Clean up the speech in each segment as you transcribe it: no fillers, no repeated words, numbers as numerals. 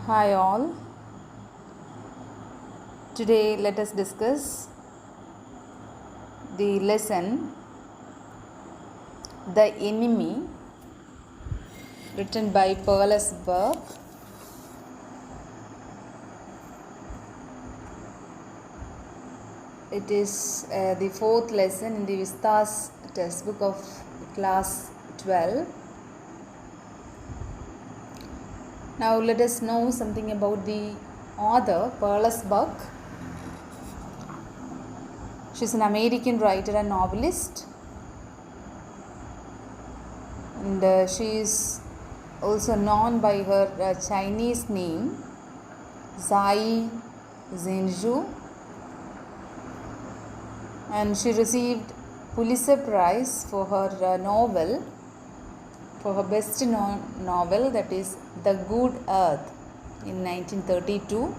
Hi all. Today let us discuss the lesson The Enemy, written by Perles Burke. It is the fourth lesson in the Vistas textbook of class 12. Now let us know something about the author Perles Burke. She is an American writer and novelist, and she is also known by her Chinese name Zai Zhenzhu, and she received Pulitzer Prize for her novel, for her best novel, that is The Good Earth, in 1932.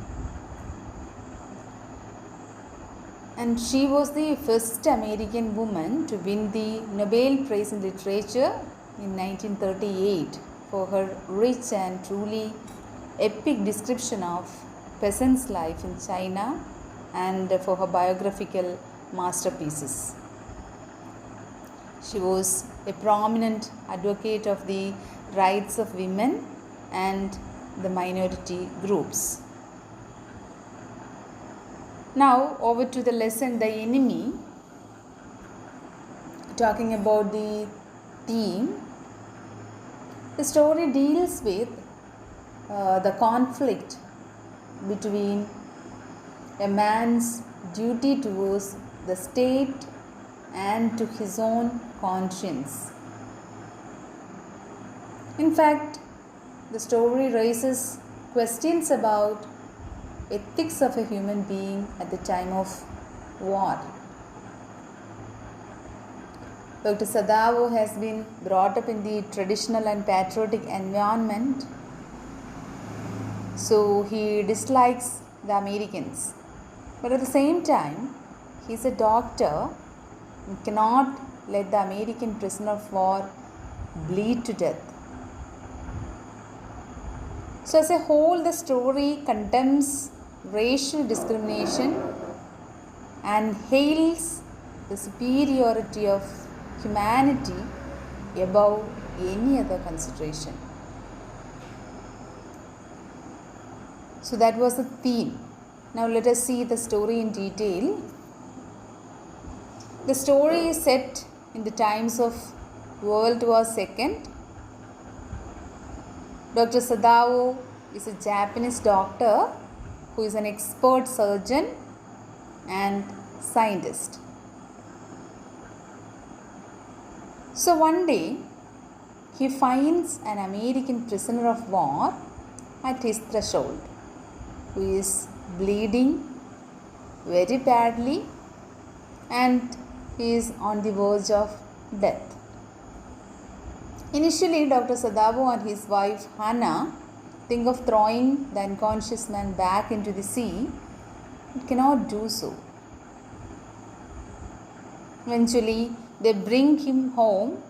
And she was the first American woman to win the Nobel Prize in Literature in 1938 for her rich and truly epic description of peasants' life in China and for her biographical masterpieces. She was a prominent advocate of the rights of women and the minority groups. Now over to the lesson The Enemy, talking about the theme. The story deals with the conflict between a man's duty towards the state and to his own conscience. In fact, the story raises questions about ethics of a human being at the time of war. Dr. Sadavo has been brought up in the traditional and patriotic environment, so he dislikes the Americans. But at the same time, he is a doctor and cannot let the American prisoner of war bleed to death. So as a whole, the story condemns racial discrimination and hails the superiority of humanity above any other consideration. So that was the theme. Now let us see the story in detail. The story is set in the times of World War II. Dr. Sadavo is a Japanese doctor who is an expert surgeon and scientist. So one day, he finds an American prisoner of war at his threshold who is bleeding very badly and he is on the verge of death. Initially, Dr. Sadavo and his wife Hannah think of throwing the unconscious man back into the sea, but cannot do so. Eventually, they bring him home.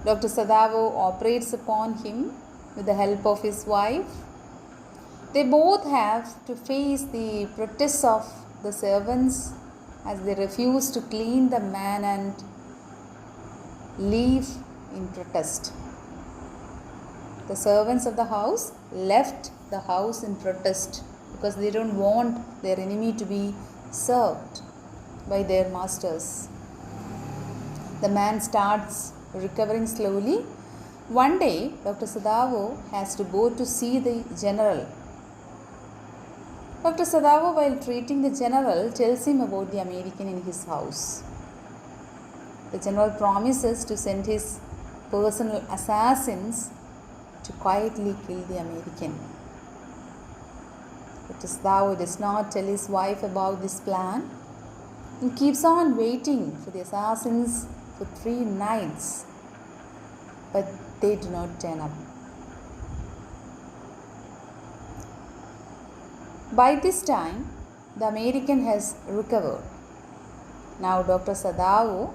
Dr. Sadavo operates upon him with the help of his wife. They both have to face the protests of the servants as they refuse to clean the man and leave in protest. The servants of the house left the house in protest because they don't want their enemy to be served by their masters. The man starts recovering slowly. One day, Dr. Sadavo has to go to see the general. Dr. Sadavo, while treating the general, tells him about the American in his house. The general promises to send his personal assassins to quietly kill the American. Dr. Sadavo does not tell his wife about this plan and keeps on waiting for the assassins for 3 nights, but they do not turn up. By this time, the American has recovered. Now Dr. Sadavo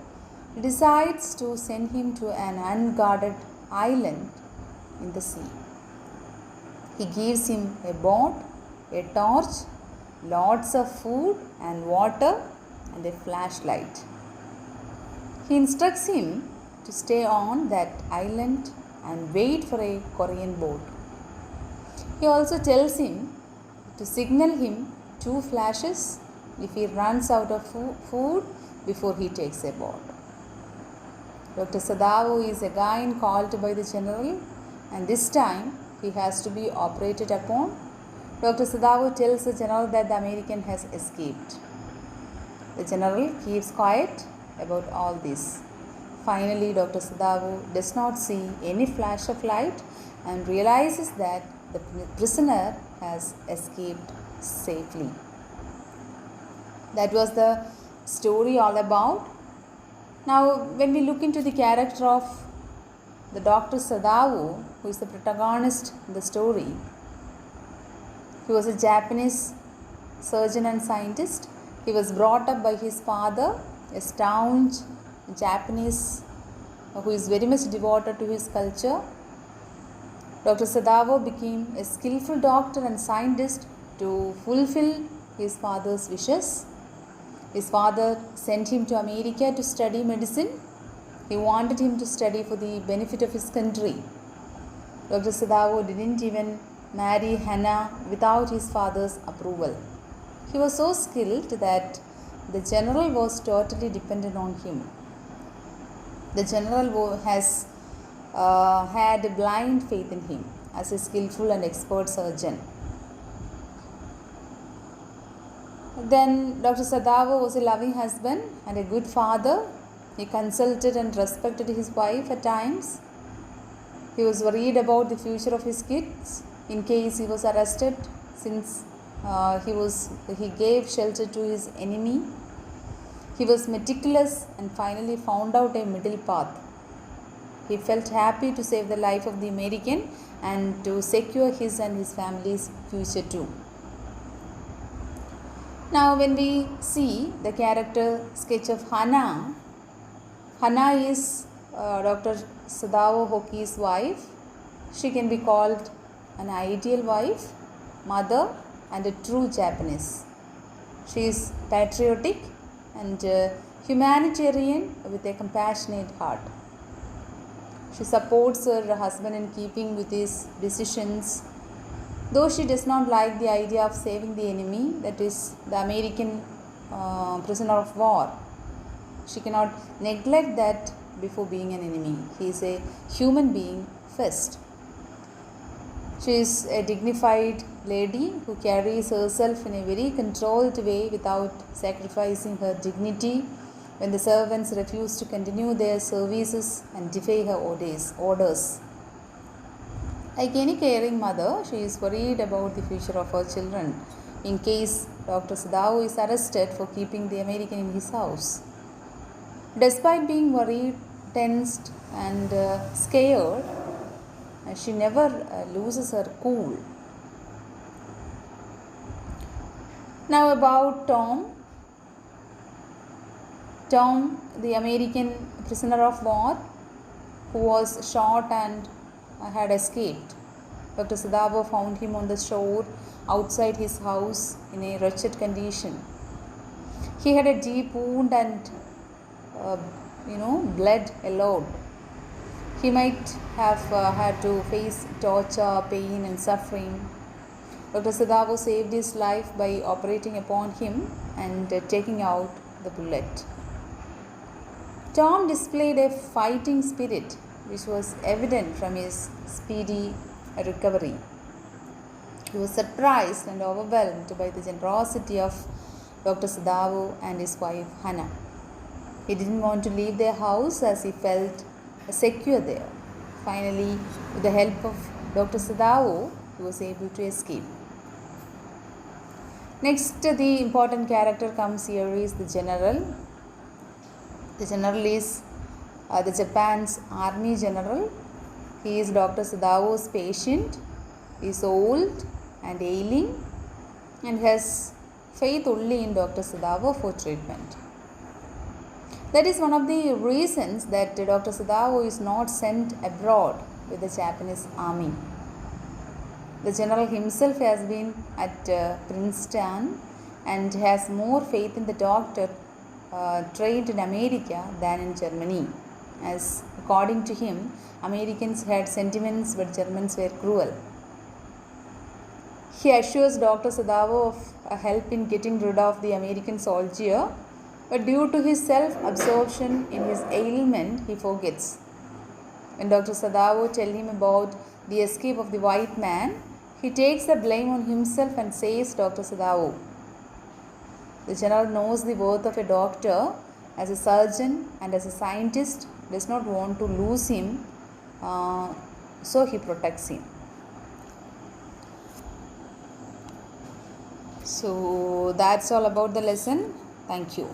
decides to send him to an unguarded island in the sea. He gives him a boat, a torch, lots of food and water, and a flashlight. He instructs him to stay on that island and wait for a Korean boat. He also tells him to signal him 2 flashes if he runs out of food before he takes a boat. Dr. Sadao is again called by the general, and this time he has to be operated upon. Dr. Sadao tells the general that the American has escaped. The general keeps quiet about all this. Finally, Dr. Sadao does not see any flash of light and realizes that the prisoner has escaped safely. That was the story all about. Now, when we look into the character of the Dr. Sadao, who is the protagonist in the story, he was a Japanese surgeon and scientist. He was brought up by his father, a staunch Japanese who is very much devoted to his culture. Dr. Sadao became a skillful doctor and scientist to fulfill his father's wishes. His father sent him to America to study medicine. He wanted him to study for the benefit of his country. Dr. Sadao didn't even marry Hannah without his father's approval. He was so skilled that the general was totally dependent on him. The general has had blind faith in him as a skillful and expert surgeon. Then Dr. Sadao was a loving husband and a good father. He consulted and respected his wife at times. He was worried about the future of his kids in case he was arrested, since he gave shelter to his enemy. He was meticulous and finally found out a middle path. He felt happy to save the life of the American and to secure his and his family's future too. Now, when we see the character sketch of Hannah, Hannah is Dr. Sadao Hoki's wife. She can be called an ideal wife, mother, and a true Japanese. She is patriotic and humanitarian with a compassionate heart. She supports her husband in keeping with his decisions, though she does not like the idea of saving the enemy, that is the American prisoner of war. She cannot neglect that before being an enemy. He is a human being first. She is a dignified lady who carries herself in a very controlled way without sacrificing her dignity when the servants refuse to continue their services and defy her orders. Like any caring mother, she is worried about the future of her children in case Dr. Sadao is arrested for keeping the American in his house. Despite being worried, tensed, and scared, she never loses her cool. Now about Tom. Tom, the American prisoner of war who was shot and had escaped. Dr. Sadao found him on the shore outside his house in a wretched condition. He had a deep wound and bled a lot. He might have had to face torture, pain, and suffering. Dr. Sadao saved his life by operating upon him and taking out the bullet. Tom displayed a fighting spirit which was evident from his speedy recovery. He was surprised and overwhelmed by the generosity of Dr. Sadao and his wife Hannah. He didn't want to leave their house as he felt secure there. Finally, with the help of Dr. Sadao, he was able to escape. Next, the important character comes here is the general. The general is the Japan's army general. He is Dr. Sadao's patient. He is old and ailing and has faith only in Dr. Sadao for treatment. That is one of the reasons that Dr. Sadao is not sent abroad with the Japanese army. The general himself has been at Princeton and has more faith in the doctor trained in America than in Germany, as according to him, Americans had sentiments but Germans were cruel. He assures Dr. Sadavo of help in getting rid of the American soldier, but due to his self-absorption in his ailment, he forgets. When Dr. Sadavo tells him about the escape of the white man, he takes the blame on himself and says, Dr. Sadavo. The general knows the worth of a doctor as a surgeon and as a scientist, does not want to lose him, so he protects him. So that's all about the lesson. Thank you.